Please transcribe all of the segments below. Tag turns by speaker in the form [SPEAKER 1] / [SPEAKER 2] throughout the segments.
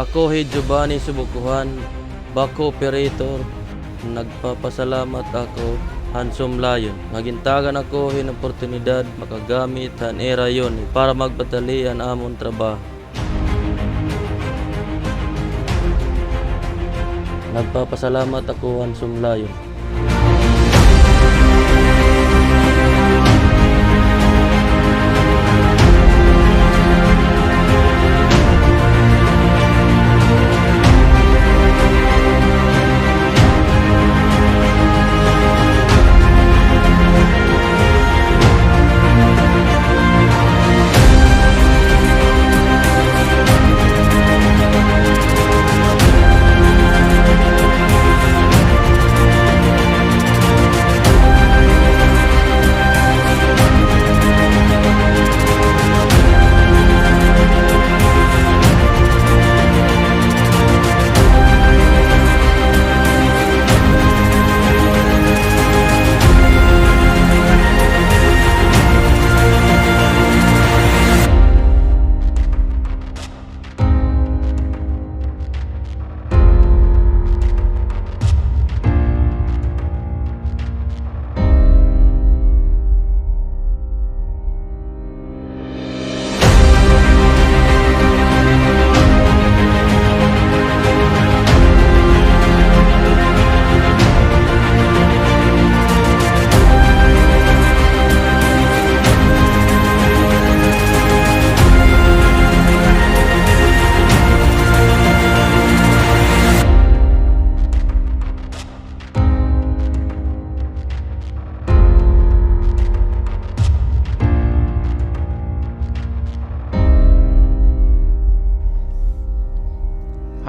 [SPEAKER 1] Ako Giovanni Subukuhan, Bako Operator. Nagpapasalamat ako Handsome Lion. Nagintagan ako ng oportunidad makagamit ang era yon para magpadali ang amon trabaho. Nagpapasalamat ako Handsome Lion.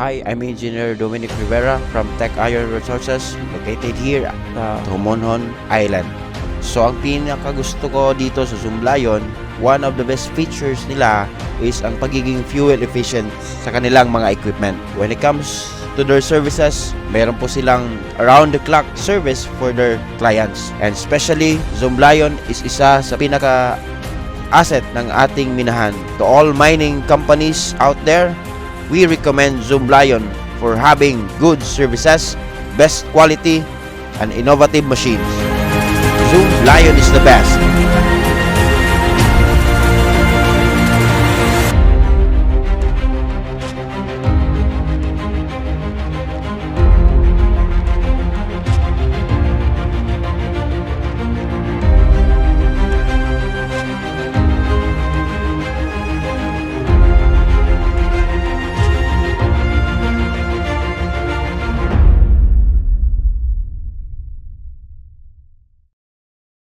[SPEAKER 2] Hi, I'm Engineer Dominic Rivera from Tech Iron Resources located here at Homonhon Island. So ang pinakagusto ko dito sa Zoomlion, one of the best features nila is ang pagiging fuel efficient sa kanilang mga equipment. When it comes to their services, meron po silang around-the-clock service for their clients. And especially, Zoomlion is isa sa pinaka-asset ng ating minahan. To all mining companies out there, we recommend Zoomlion for having good services, best quality, and innovative machines. Zoomlion is the best.